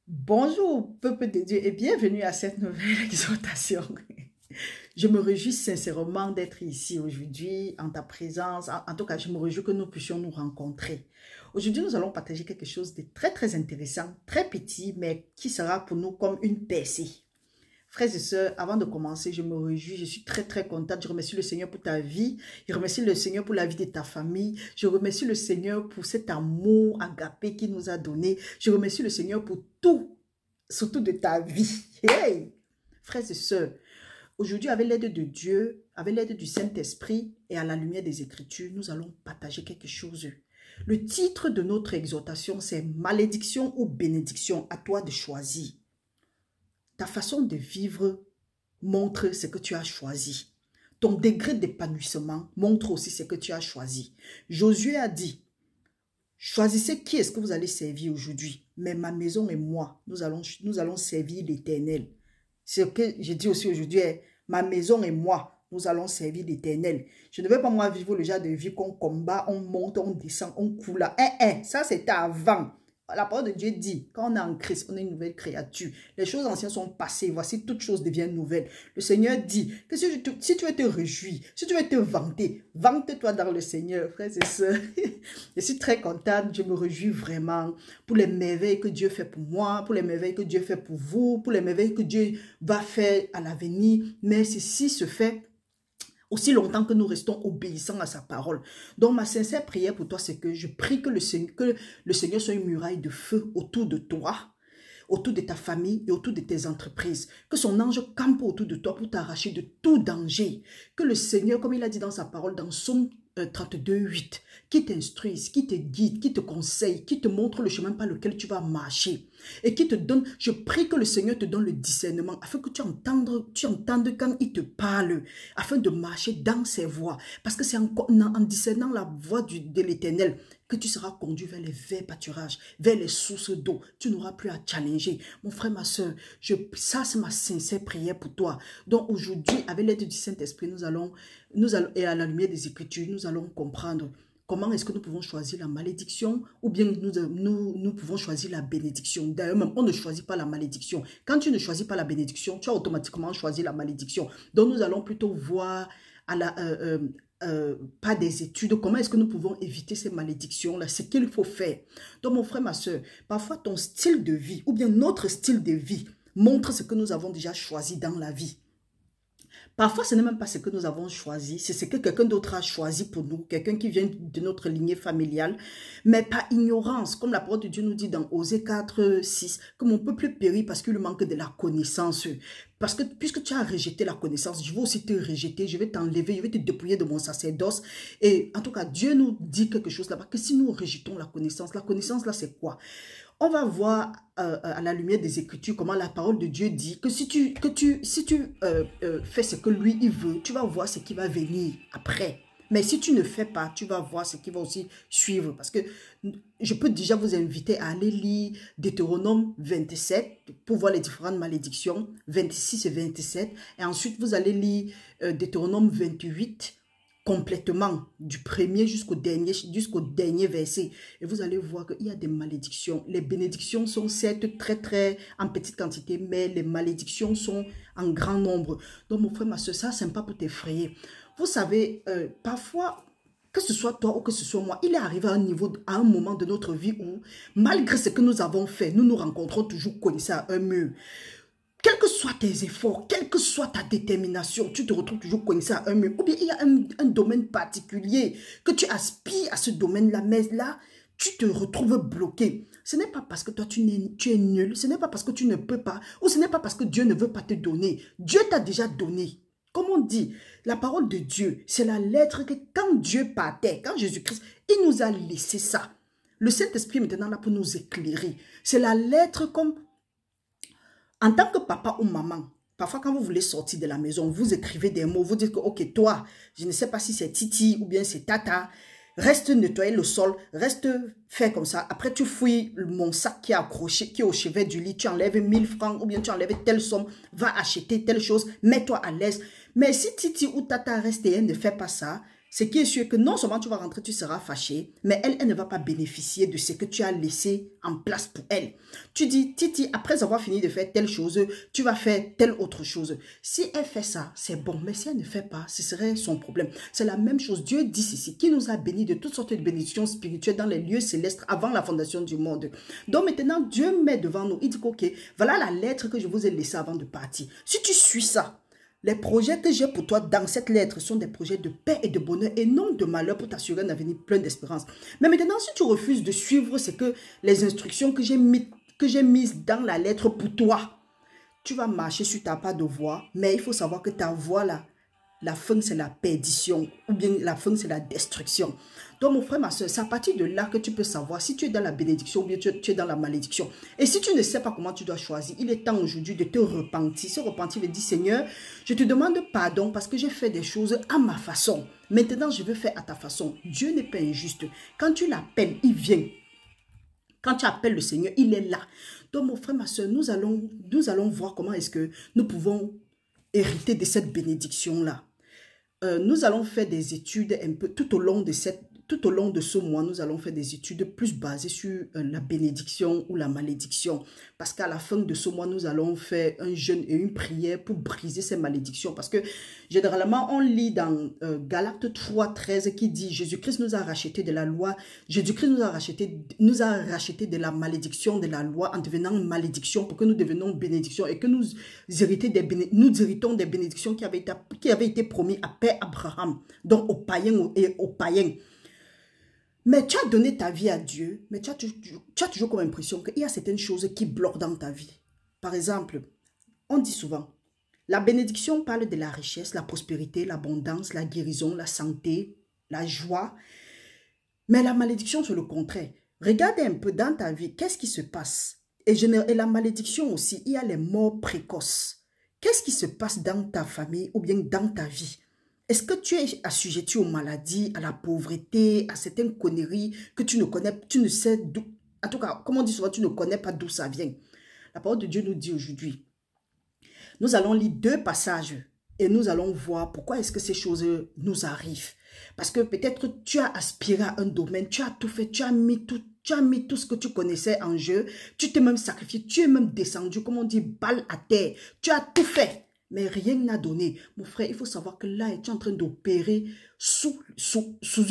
Bonjour, peuple de Dieu, et bienvenue à cette nouvelle exhortation. Je me réjouis sincèrement d'être ici aujourd'hui, en ta présence. En tout cas, je me réjouis que nous puissions nous rencontrer. Aujourd'hui, nous allons partager quelque chose de très intéressant, très petit, mais qui sera pour nous comme une percée. Frères et sœurs, avant de commencer, je me réjouis, je suis très contente. Je remercie le Seigneur pour ta vie. Je remercie le Seigneur pour la vie de ta famille. Je remercie le Seigneur pour cet amour agapé qu'il nous a donné. Je remercie le Seigneur pour tout, surtout de ta vie. Hey! Frères et sœurs, aujourd'hui, avec l'aide de Dieu, avec l'aide du Saint-Esprit et à la lumière des Écritures, nous allons partager quelque chose. Le titre de notre exhortation, c'est « Malédiction ou bénédiction ?» À toi de choisir. Ta façon de vivre montre ce que tu as choisi. Ton degré d'épanouissement montre aussi ce que tu as choisi. Josué a dit, choisissez qui est-ce que vous allez servir aujourd'hui. Mais ma maison et moi, nous allons servir l'Éternel. C'est ce que j'ai dit aussi aujourd'hui. Ma maison et moi, nous allons servir l'Éternel. Je ne veux pas moi vivre le genre de vie qu'on combat, on monte, on descend, on coule. Ça c'était avant. La parole de Dieu dit, quand on est en Christ, on est une nouvelle créature. Les choses anciennes sont passées, voici toutes choses deviennent nouvelles. Le Seigneur dit que si tu veux te réjouir, si tu veux te vanter, vante-toi dans le Seigneur, frères et sœurs. Je suis très contente, je me réjouis vraiment pour les merveilles que Dieu fait pour moi, pour les merveilles que Dieu fait pour vous, pour les merveilles que Dieu va faire à l'avenir. Mais ceci se fait aussi longtemps que nous restons obéissants à sa parole. Donc, ma sincère prière pour toi, c'est que je prie que le Seigneur soit une muraille de feu autour de toi, autour de ta famille et autour de tes entreprises. Que son ange campe autour de toi pour t'arracher de tout danger. Que le Seigneur, comme il a dit dans sa parole, dans Psaume 32:8, qui t'instruise, qui te guide, qui te conseille, qui te montre le chemin par lequel tu vas marcher et qui te donne, je prie que le Seigneur te donne le discernement afin que tu entendes quand il te parle, afin de marcher dans ses voies, parce que c'est en discernant la voie de l'Éternel que tu seras conduit vers les verts pâturages, vers les sources d'eau. Tu n'auras plus à challenger. Mon frère, ma soeur, ça c'est ma sincère prière pour toi. Donc aujourd'hui, avec l'aide du Saint-Esprit, nous allons, et à la lumière des Écritures, nous allons comprendre comment est-ce que nous pouvons choisir la malédiction ou bien nous pouvons choisir la bénédiction. D'ailleurs, même, on ne choisit pas la malédiction. Quand tu ne choisis pas la bénédiction, tu as automatiquement choisi la malédiction. Donc, nous allons plutôt voir pas des études, comment est-ce que nous pouvons éviter ces malédictions-là, ce qu'il faut faire. Donc, mon frère, ma soeur, parfois ton style de vie ou bien notre style de vie montre ce que nous avons déjà choisi dans la vie. Parfois, ce n'est même pas ce que nous avons choisi, c'est ce que quelqu'un d'autre a choisi pour nous, quelqu'un qui vient de notre lignée familiale, mais par ignorance, comme la parole de Dieu nous dit dans Osée 4:6, que mon peuple périt parce qu'il lui manque de la connaissance. Parce que puisque tu as rejeté la connaissance, je vais aussi te rejeter, je vais t'enlever, je vais te dépouiller de mon sacerdoce. Et en tout cas, Dieu nous dit quelque chose là-bas, que si nous rejetons la connaissance là, c'est quoi? On va voir à la lumière des Écritures comment la parole de Dieu dit que si tu fais ce que lui il veut, tu vas voir ce qui va venir après. Mais si tu ne fais pas, tu vas voir ce qui va aussi suivre. Parce que je peux déjà vous inviter à aller lire Deutéronome 27 pour voir les différentes malédictions, 26 et 27. Et ensuite, vous allez lire Deutéronome 28 complètement, du premier jusqu'au dernier verset. Et vous allez voir qu'il y a des malédictions. Les bénédictions sont certes très en petite quantité, mais les malédictions sont en grand nombre. Donc mon frère, ma soeur, ça, c'est pas pour t'effrayer. Vous savez, parfois, que ce soit toi ou que ce soit moi, il est arrivé à un moment de notre vie où, malgré ce que nous avons fait, nous nous rencontrons toujours coincés à un mur. Quels que soient tes efforts, quelle que soit ta détermination, tu te retrouves toujours coincé à un mur. Ou bien il y a un domaine particulier que tu aspires à ce domaine-là, mais là, tu te retrouves bloqué. Ce n'est pas parce que toi, tu es nul, ce n'est pas parce que tu ne peux pas, ou ce n'est pas parce que Dieu ne veut pas te donner. Dieu t'a déjà donné. Comme on dit, la parole de Dieu, c'est la lettre que quand Dieu partait, quand Jésus-Christ, il nous a laissé ça. Le Saint-Esprit est maintenant là pour nous éclairer. C'est la lettre comme... En tant que papa ou maman, parfois quand vous voulez sortir de la maison, vous écrivez des mots, vous dites que ok, toi, je ne sais pas si c'est Titi ou bien c'est Tata, reste nettoyer le sol, reste faire comme ça. Après tu fouilles mon sac qui est accroché, qui est au chevet du lit, tu enlèves 1000 francs ou bien tu enlèves telle somme, va acheter telle chose, mets-toi à l'aise. Mais si Titi ou Tata reste et elle ne fait pas ça, Ce qui est sûr que non seulement tu vas rentrer, tu seras fâché, mais elle ne va pas bénéficier de ce que tu as laissé en place pour elle. Tu dis, Titi, après avoir fini de faire telle chose, tu vas faire telle autre chose. Si elle fait ça, c'est bon, mais si elle ne fait pas, ce serait son problème. C'est la même chose. Dieu dit ceci, qui nous a bénis de toutes sortes de bénédictions spirituelles dans les lieux célestes avant la fondation du monde. Donc maintenant, Dieu met devant nous, il dit, ok, voilà la lettre que je vous ai laissée avant de partir. Si tu suis ça, les projets que j'ai pour toi dans cette lettre sont des projets de paix et de bonheur et non de malheur pour t'assurer un avenir plein d'espérance. Mais maintenant, si tu refuses de suivre les instructions que j'ai mises dans la lettre pour toi, tu vas marcher sur ta pas de voie, mais il faut savoir que ta voie là, la fin c'est la perdition ou bien la fin c'est la destruction. Donc mon frère, ma soeur, c'est à partir de là que tu peux savoir si tu es dans la bénédiction ou bien tu es dans la malédiction. Et si tu ne sais pas comment tu dois choisir, il est temps aujourd'hui de te repentir. Se repentir veut dire, Seigneur, je te demande pardon parce que j'ai fait des choses à ma façon. Maintenant, je veux faire à ta façon. Dieu n'est pas injuste. Quand tu l'appelles, il vient. Quand tu appelles le Seigneur, il est là. Donc mon frère, ma soeur, nous allons voir comment est-ce que nous pouvons hériter de cette bénédiction-là. Nous allons faire des études un peu tout au long de ce mois, nous allons faire des études plus basées sur la bénédiction ou la malédiction. Parce qu'à la fin de ce mois, nous allons faire un jeûne et une prière pour briser ces malédictions. Parce que généralement, on lit dans Galates 3:13 qui dit « Jésus-Christ nous a racheté de la loi, Jésus-Christ nous a racheté de la malédiction de la loi en devenant malédiction pour que nous devenions bénédiction et que nous héritons des bénédictions qui avaient été promis à Père Abraham, donc aux païens et aux païens. » Mais tu as donné ta vie à Dieu, mais tu as toujours comme impression qu'il y a certaines choses qui bloquent dans ta vie. Par exemple, on dit souvent, la bénédiction parle de la richesse, la prospérité, l'abondance, la guérison, la santé, la joie. Mais la malédiction, c'est le contraire. Regarde un peu dans ta vie, qu'est-ce qui se passe? Et la malédiction aussi, il y a les morts précoces. Qu'est-ce qui se passe dans ta famille ou bien dans ta vie? Est-ce que tu es assujetti aux maladies, à la pauvreté, à certaines conneries que tu ne connais, tu ne sais d'où, en tout cas, comme on dit souvent, tu ne connais pas d'où ça vient. La parole de Dieu nous dit aujourd'hui, nous allons lire 2 passages et nous allons voir pourquoi est-ce que ces choses nous arrivent. Parce que peut-être tu as aspiré à un domaine, tu as tout fait, tu as mis tout ce que tu connaissais en jeu, tu t'es même sacrifié, tu es même descendu, comme on dit, balle à terre, tu as tout fait. Mais rien n'a donné. Mon frère, il faut savoir que là, tu es en train d'opérer sous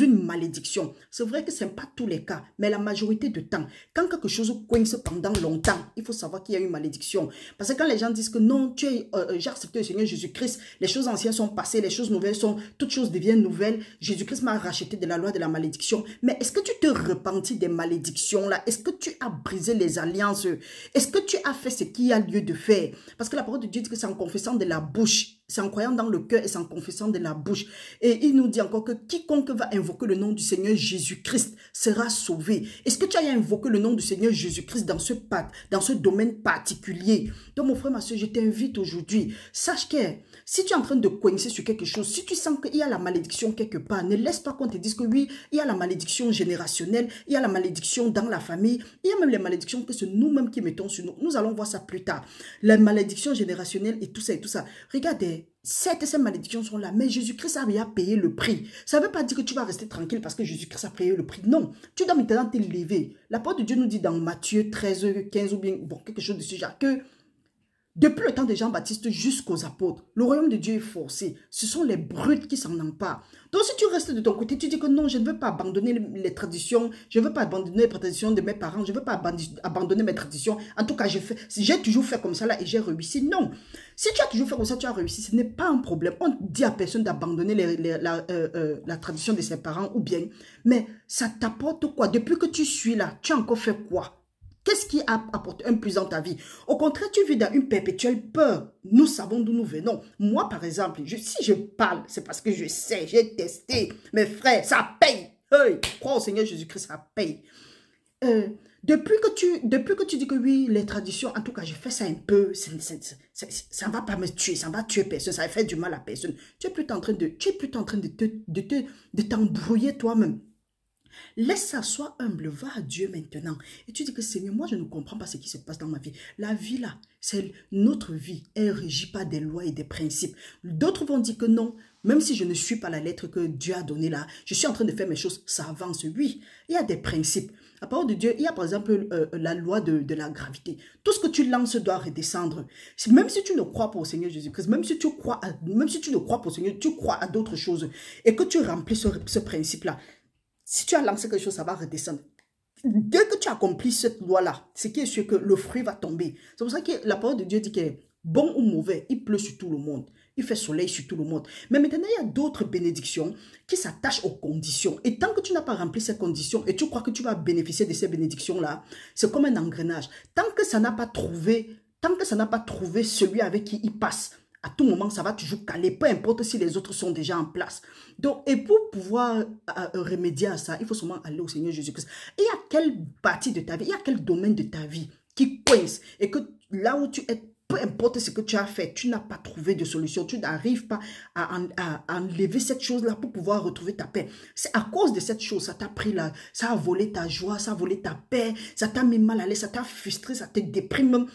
une malédiction. C'est vrai que ce n'est pas tous les cas, mais la majorité du temps, quand quelque chose coince pendant longtemps, il faut savoir qu'il y a une malédiction. Parce que quand les gens disent que non, j'ai accepté le Seigneur Jésus-Christ, les choses anciennes sont passées, les choses nouvelles toutes choses deviennent nouvelles. Jésus-Christ m'a racheté de la loi de la malédiction. Mais est-ce que tu te repentis des malédictions là? Est-ce que tu as brisé les alliances? Est-ce que tu as fait ce qu'il y a lieu de faire? Parce que la parole de Dieu dit que c'est en confessant de la bouche, c'est en croyant dans le cœur et c'est en confessant de la bouche. Et il nous dit encore que quiconque va invoquer le nom du Seigneur Jésus-Christ sera sauvé. Est-ce que tu as invoqué le nom du Seigneur Jésus-Christ dans ce domaine particulier? Donc mon frère, ma soeur, je t'invite aujourd'hui. Sache que si tu es en train de coincer sur quelque chose, si tu sens qu'il y a la malédiction quelque part, ne laisse pas qu'on te dise que oui, il y a la malédiction générationnelle, il y a la malédiction dans la famille, il y a même les malédictions que c'est nous-mêmes qui mettons sur nous. Nous allons voir ça plus tard. La malédiction générationnelle et tout ça et tout ça. Regardez, ces malédictions sont là, mais Jésus-Christ a déjà payé le prix. Ça ne veut pas dire que tu vas rester tranquille parce que Jésus-Christ a payé le prix. Non, tu dois maintenant t'élever. La parole de Dieu nous dit dans Matthieu 13, 15 ou bien bon, quelque chose de ce genre que depuis le temps de Jean-Baptiste jusqu'aux apôtres, le royaume de Dieu est forcé. Ce sont les brutes qui s'en emparent. Donc si tu restes de ton côté, tu dis que non, je ne veux pas abandonner les traditions, je ne veux pas abandonner les traditions de mes parents, je ne veux pas abandonner mes traditions. En tout cas, j'ai toujours fait comme ça là et j'ai réussi. Non. Si tu as toujours fait comme ça, tu as réussi. Ce n'est pas un problème. On ne dit à personne d'abandonner la tradition de ses parents ou bien. Mais ça t'apporte quoi? Depuis que tu suis là, tu as encore fait quoi? Qu'est-ce qui a apporté un plus dans ta vie? Au contraire, tu vis dans une perpétuelle peur. Nous savons d'où nous venons. Moi, par exemple, si je parle, c'est parce que je sais, j'ai testé. Mes frères, ça paye. Hey, crois au Seigneur Jésus-Christ, ça paye. Depuis que tu dis que oui, les traditions, en tout cas, je fais ça un peu, ça ne va pas me tuer, ça ne va tuer personne, ça va faire du mal à personne. Tu es plutôt en train de t'embrouiller toi-même. Laisse ça, sois humble, va à Dieu maintenant. Et tu dis que Seigneur, moi je ne comprends pas ce qui se passe dans ma vie. La vie là, c'est notre vie. Elle ne régit pas des lois et des principes. D'autres vont dire que non, même si je ne suis pas la lettre que Dieu a donnée là, je suis en train de faire mes choses, ça avance. Oui, il y a des principes. La parole de Dieu, il y a par exemple la loi de la gravité. Tout ce que tu lances doit redescendre. Même si tu ne crois pas au Seigneur Jésus-Christ, même si tu ne crois pas au Seigneur, tu crois à d'autres choses et que tu remplis ce principe-là. Si tu as lancé quelque chose, ça va redescendre. Dès que tu accomplis cette loi-là, ce qui est sûr que le fruit va tomber. C'est pour ça que la parole de Dieu dit que bon ou mauvais, il pleut sur tout le monde. Il fait soleil sur tout le monde. Mais maintenant, il y a d'autres bénédictions qui s'attachent aux conditions. Et tant que tu n'as pas rempli ces conditions et tu crois que tu vas bénéficier de ces bénédictions-là, c'est comme un engrenage. Tant que ça n'a pas trouvé celui avec qui il passe, à tout moment, ça va toujours caler, peu importe si les autres sont déjà en place. Donc, et pour pouvoir remédier à ça, il faut seulement aller au Seigneur Jésus-Christ. Et il y a quelle partie de ta vie, il y a quel domaine de ta vie qui coince et que là où tu es, peu importe ce que tu as fait, tu n'as pas trouvé de solution, tu n'arrives pas à enlever cette chose-là pour pouvoir retrouver ta paix. C'est à cause de cette chose, ça t'a pris là, ça a volé ta joie, ça a volé ta paix, ça t'a mis mal à l'aise, ça t'a frustré, ça te déprime.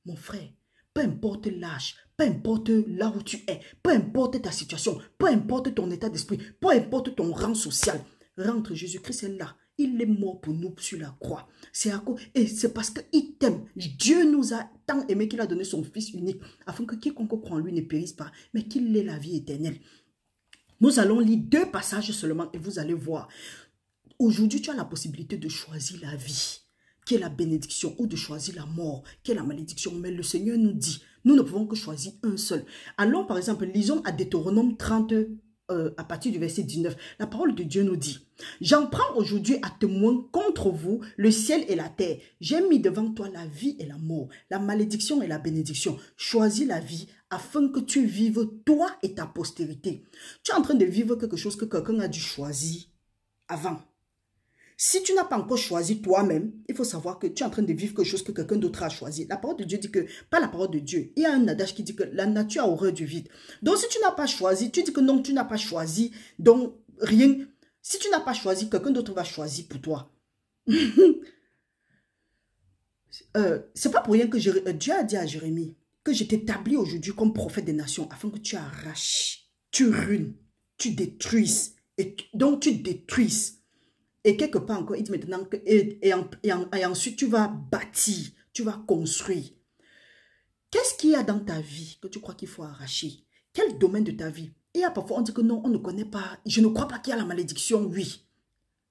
Mon frère, peu importe l'âge, peu importe là où tu es, peu importe ta situation, peu importe ton état d'esprit, peu importe ton rang social, rentre, Jésus-Christ est là. Il est mort pour nous sur la croix. C'est à cause, et c'est parce qu'il t'aime. Dieu nous a tant aimé qu'il a donné son Fils unique, afin que quiconque croit en lui ne périsse pas, mais qu'il ait la vie éternelle. Nous allons lire 2 passages seulement et vous allez voir. Aujourd'hui, tu as la possibilité de choisir la vie, qui est la bénédiction, ou de choisir la mort, qui est la malédiction. Mais le Seigneur nous dit, nous ne pouvons que choisir un seul. Allons par exemple, lisons à Deutéronome 30, à partir du verset 19. La parole de Dieu nous dit, « J'en prends aujourd'hui à témoin contre vous le ciel et la terre. J'ai mis devant toi la vie et la mort, la malédiction et la bénédiction. Choisis la vie afin que tu vives toi et ta postérité. » Tu es en train de vivre quelque chose que quelqu'un a dû choisir avant. Si tu n'as pas encore choisi toi-même, il faut savoir que tu es en train de vivre quelque chose que quelqu'un d'autre a choisi. La parole de Dieu dit que, pas la parole de Dieu, il y a un adage qui dit que la nature a horreur du vide. Donc si tu n'as pas choisi, tu dis que non, tu n'as pas choisi, donc rien. Si tu n'as pas choisi, quelqu'un d'autre va choisir pour toi. C'est pas pour rien que Dieu a dit à Jérémie que je t'établis aujourd'hui comme prophète des nations afin que tu arraches, tu ruines, tu détruises. Donc tu détruises. Et quelque part encore, il dit maintenant que, et ensuite tu vas bâtir, tu vas construire. Qu'est-ce qu'il y a dans ta vie que tu crois qu'il faut arracher? Quel domaine de ta vie? Et parfois on dit que non, on ne connaît pas, je ne crois pas qu'il y a la malédiction, oui.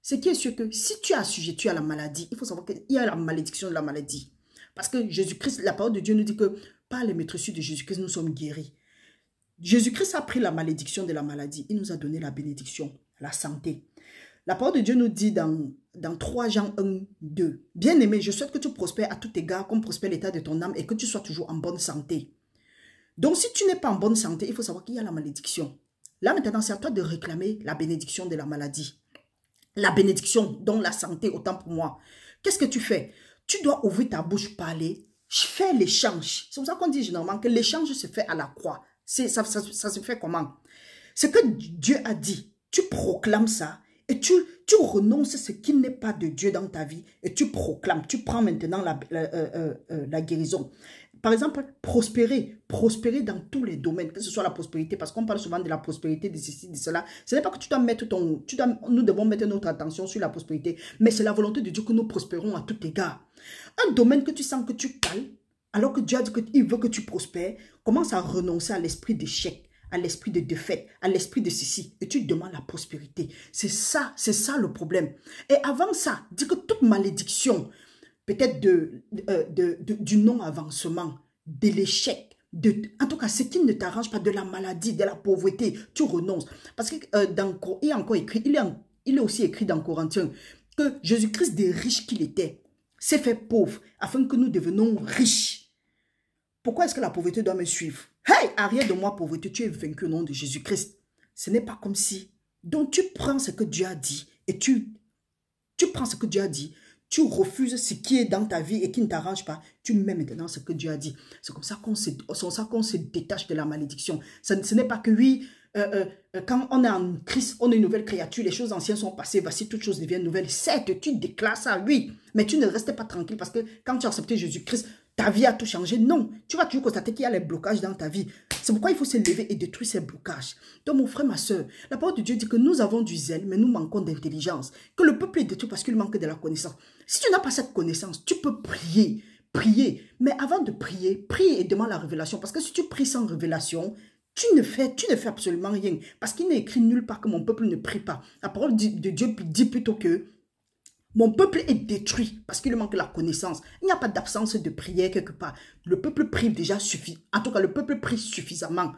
Ce qui est sûr que si tu es assujetti à la maladie, il faut savoir qu'il y a la malédiction de la maladie. Parce que Jésus-Christ, la parole de Dieu nous dit que par les maîtresses de Jésus-Christ, nous sommes guéris. Jésus-Christ a pris la malédiction de la maladie, il nous a donné la bénédiction, la santé. La parole de Dieu nous dit dans 3 Jean 1, 2. « Bien-aimé, je souhaite que tu prospères à tout égard comme prospère l'état de ton âme et que tu sois toujours en bonne santé. » Donc, si tu n'es pas en bonne santé, il faut savoir qu'il y a la malédiction. Là, maintenant, c'est à toi de réclamer la bénédiction de la maladie. La bénédiction, donc la santé, autant pour moi. Qu'est-ce que tu fais? Tu dois ouvrir ta bouche, parler, faire l'échange. C'est pour ça qu'on dit généralement que l'échange se fait à la croix. Ça se fait comment? Ce que Dieu a dit, tu proclames ça. Et tu renonces ce qui n'est pas de Dieu dans ta vie et tu proclames, tu prends maintenant la guérison. Par exemple, prospérer dans tous les domaines, que ce soit la prospérité, parce qu'on parle souvent de la prospérité, de ceci, de cela. Ce n'est pas que tu dois mettre nous devons mettre notre attention sur la prospérité, mais c'est la volonté de Dieu que nous prospérons à tout égard. Un domaine que tu sens que tu cales, alors que Dieu a dit qu'il veut que tu prospères, commence à renoncer à l'esprit d'échec, à l'esprit de défaite, à l'esprit de ceci, et tu demandes la prospérité. C'est ça le problème. Et avant ça, dis que toute malédiction, peut-être du non-avancement, de l'échec, en tout cas, ce qui ne t'arrange pas, de la maladie, de la pauvreté, tu renonces. Parce que il est encore écrit, il est aussi écrit dans Corinthiens, que Jésus-Christ, des riches qu'il était, s'est fait pauvre, afin que nous devenions riches. Pourquoi est-ce que la pauvreté doit me suivre? Hey, arrière de moi, pauvreté, tu es vaincu au nom de Jésus-Christ. Ce n'est pas comme si. Donc, tu prends ce que Dieu a dit et tu prends ce que Dieu a dit, tu refuses ce qui est dans ta vie et qui ne t'arrange pas, tu mets maintenant ce que Dieu a dit. C'est comme ça qu'on se détache de la malédiction. Ce n'est pas que oui, quand on est en Christ, on est une nouvelle créature, les choses anciennes sont passées, voici toutes choses deviennent nouvelles. Certes, tu déclares ça, oui, mais tu ne restes pas tranquille parce que quand tu as accepté Jésus-Christ, ta vie a tout changé. Non, tu vas toujours constater qu'il y a les blocages dans ta vie. C'est pourquoi il faut se lever et détruire ces blocages. Donc mon frère, ma soeur, la parole de Dieu dit que nous avons du zèle, mais nous manquons d'intelligence. Que le peuple est détruit parce qu'il manque de la connaissance. Si tu n'as pas cette connaissance, tu peux prier, prier. Mais avant de prier, prie et demande la révélation. Parce que si tu pries sans révélation, tu ne fais absolument rien. Parce qu'il n'est écrit nulle part que mon peuple ne prie pas. La parole de Dieu dit plutôt que mon peuple est détruit parce qu'il manque la connaissance. Il n'y a pas d'absence de prière quelque part. Le peuple prie déjà suffisamment. En tout cas, le peuple prie suffisamment.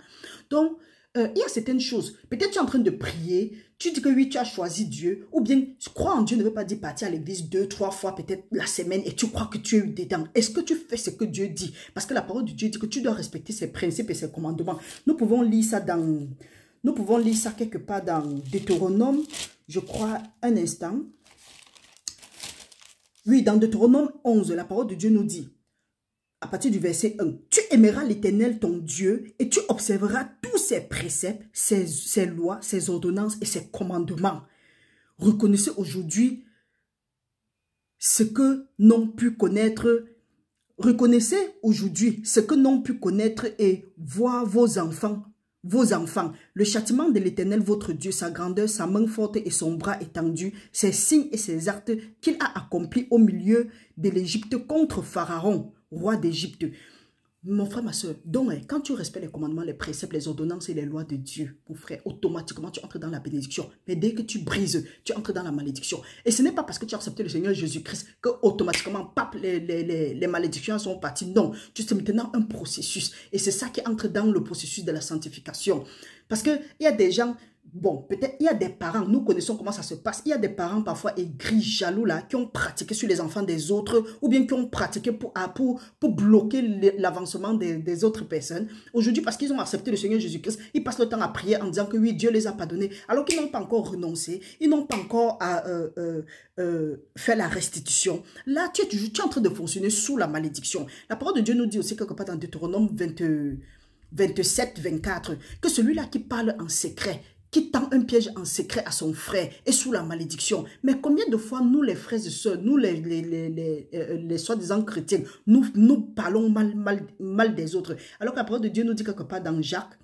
Donc, il y a certaines choses. Peut-être tu es en train de prier, tu dis que oui, tu as choisi Dieu, ou bien croire en Dieu ne veut pas dire partir à l'église 2, 3 fois peut-être la semaine et tu crois que tu es dedans. Est-ce que tu fais ce que Dieu dit? Parce que la parole de Dieu dit que tu dois respecter ses principes et ses commandements. Nous pouvons lire ça quelque part dans Deutéronome, je crois, un instant. Oui, dans Deutéronome 11, la parole de Dieu nous dit, à partir du verset 1, « Tu aimeras l'Éternel ton Dieu et tu observeras tous ses préceptes, ses lois, ses ordonnances et ses commandements. » Reconnaissez aujourd'hui ce que n'ont pu connaître. Reconnaissez aujourd'hui ce que n'ont pu connaître et voir vos enfants. Le châtiment de l'Éternel, votre Dieu, sa grandeur, sa main forte et son bras étendu, ses signes et ses actes qu'il a accomplis au milieu de l'Égypte contre Pharaon, roi d'Égypte. Mon frère, ma soeur, donc quand tu respectes les commandements, les préceptes, les ordonnances et les lois de Dieu, mon frère, automatiquement tu entres dans la bénédiction. Mais dès que tu brises, tu entres dans la malédiction. Et ce n'est pas parce que tu as accepté le Seigneur Jésus-Christ que automatiquement, pap, les malédictions sont parties. Non, c'est maintenant un processus. Et c'est ça qui entre dans le processus de la sanctification. Parce qu'il y a des gens... Bon, peut-être il y a des parents, nous connaissons comment ça se passe. Il y a des parents parfois aigris, jaloux là, qui ont pratiqué sur les enfants des autres ou bien qui ont pratiqué pour bloquer l'avancement des autres personnes. Aujourd'hui, parce qu'ils ont accepté le Seigneur Jésus-Christ, ils passent le temps à prier en disant que oui, Dieu les a pardonnés, alors qu'ils n'ont pas encore renoncé, ils n'ont pas encore fait la restitution. Là, tu es en train de fonctionner sous la malédiction. La parole de Dieu nous dit aussi quelque part dans Deutéronome 27, 24, que celui-là qui parle en secret, qui tend un piège en secret à son frère est sous la malédiction. Mais combien de fois nous, les frères et sœurs, nous, les soi-disant chrétiens, nous parlons mal des autres. Alors que la parole de Dieu nous dit quelque part dans Jacques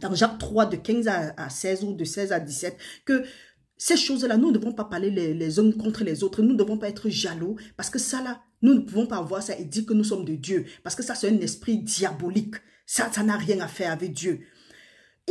3, de 15 à 16 ou de 16 à 17, que ces choses-là, nous ne devons pas parler les uns contre les autres. Nous ne devons pas être jaloux parce que ça là, nous ne pouvons pas avoir ça et dire que nous sommes de Dieu. Parce que ça, c'est un esprit diabolique. Ça n'a rien à faire avec Dieu.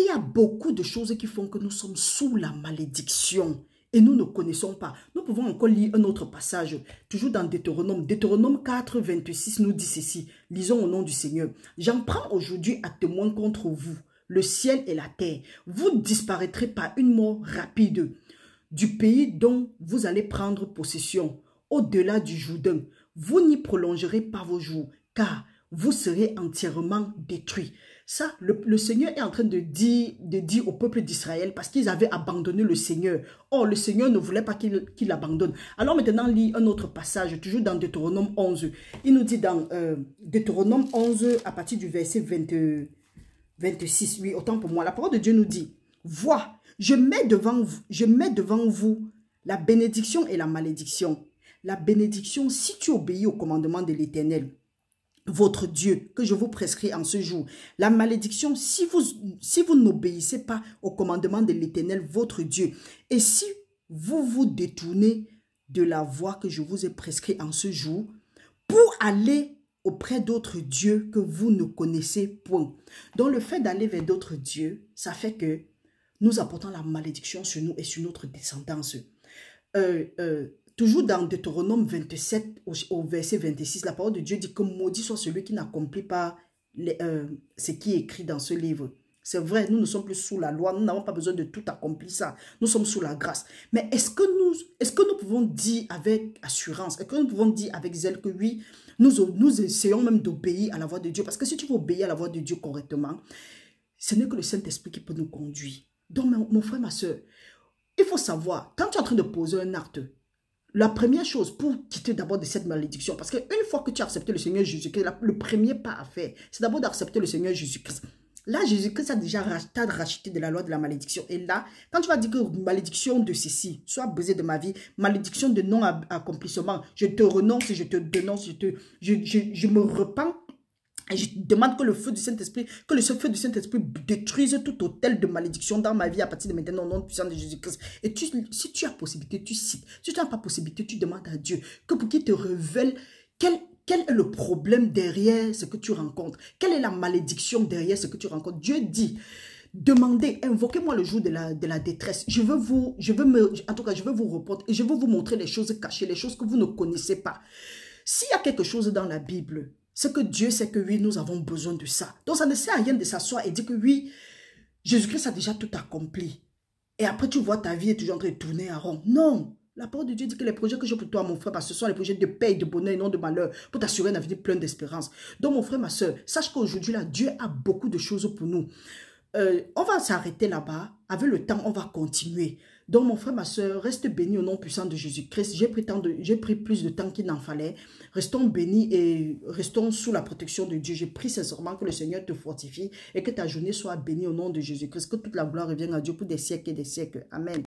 Il y a beaucoup de choses qui font que nous sommes sous la malédiction et nous ne connaissons pas. Nous pouvons encore lire un autre passage, toujours dans Deutéronome. Deutéronome 4, 26 nous dit ceci. Lisons au nom du Seigneur. « J'en prends aujourd'hui à témoin contre vous, le ciel et la terre. Vous disparaîtrez par une mort rapide du pays dont vous allez prendre possession, au-delà du Jourdain. Vous n'y prolongerez pas vos jours, car vous serez entièrement détruits. » Ça, le Seigneur est en train de dire au peuple d'Israël parce qu'ils avaient abandonné le Seigneur. Or, le Seigneur ne voulait pas qu'il abandonne. Alors maintenant, lis un autre passage, toujours dans Deutéronome 11. Il nous dit dans Deutéronome 11, à partir du verset 26. Oui, autant pour moi. La parole de Dieu nous dit, « Vois, je mets devant vous la bénédiction et la malédiction. La bénédiction, si tu obéis au commandement de l'Éternel, votre Dieu, que je vous prescris en ce jour. La malédiction, si vous n'obéissez pas au commandement de l'Éternel, votre Dieu, et si vous vous détournez de la voie que je vous ai prescrite en ce jour, pour aller auprès d'autres dieux que vous ne connaissez point. » Donc le fait d'aller vers d'autres dieux, ça fait que nous apportons la malédiction sur nous et sur notre descendance. Toujours dans Deutéronome 27 au verset 26, la parole de Dieu dit que maudit soit celui qui n'accomplit pas ce qui est écrit dans ce livre. C'est vrai, nous ne sommes plus sous la loi, nous n'avons pas besoin de tout accomplir ça. Nous sommes sous la grâce. Mais est-ce que nous pouvons dire avec assurance, est-ce que nous pouvons dire avec zèle que oui, nous essayons même d'obéir à la voix de Dieu? Parce que si tu veux obéir à la voix de Dieu correctement, ce n'est que le Saint-Esprit qui peut nous conduire. Donc mon frère, ma soeur, il faut savoir, quand tu es en train de poser un acte, La première chose pour quitter d'abord de cette malédiction, parce qu'une fois que tu as accepté le Seigneur Jésus-Christ, le premier pas à faire, c'est d'abord d'accepter le Seigneur Jésus-Christ. Là, Jésus-Christ a déjà racheté de la loi de la malédiction. Et là, quand tu vas dire que malédiction de ceci, soit brisée de ma vie, malédiction de non-accomplissement, je te renonce, je te dénonce, je me repens. Et je demande que le feu du Saint-Esprit, que le feu du Saint-Esprit détruise tout hôtel de malédiction dans ma vie à partir de maintenant, au nom puissant de Jésus-Christ. Et si tu as possibilité, tu cites. Si tu n'as pas possibilité, tu demandes à Dieu que pour qu'il te révèle quel est le problème derrière ce que tu rencontres. Quelle est la malédiction derrière ce que tu rencontres. Dieu dit, demandez, invoquez-moi le jour de la détresse. En tout cas, je veux vous répondre et je veux vous montrer les choses cachées, les choses que vous ne connaissez pas. S'il y a quelque chose dans la Bible, c'est que Dieu sait que oui, nous avons besoin de ça. Donc, ça ne sert à rien de s'asseoir et dire que oui, Jésus-Christ a déjà tout accompli. Et après, tu vois ta vie est toujours en train de tourner à rond. Non. La parole de Dieu dit que les projets que j'ai pour toi, mon frère, parce que ce sont les projets de paix, de bonheur et non de malheur, pour t'assurer un avenir plein d'espérance. Donc, mon frère, ma soeur, sache qu'aujourd'hui, là, Dieu a beaucoup de choses pour nous. On va s'arrêter là-bas. Avec le temps, on va continuer. Donc, mon frère, ma soeur, reste béni au nom puissant de Jésus-Christ. J'ai pris plus de temps qu'il n'en fallait. Restons bénis et restons sous la protection de Dieu. Je prie sincèrement que le Seigneur te fortifie et que ta journée soit bénie au nom de Jésus-Christ. Que toute la gloire revienne à Dieu pour des siècles et des siècles. Amen.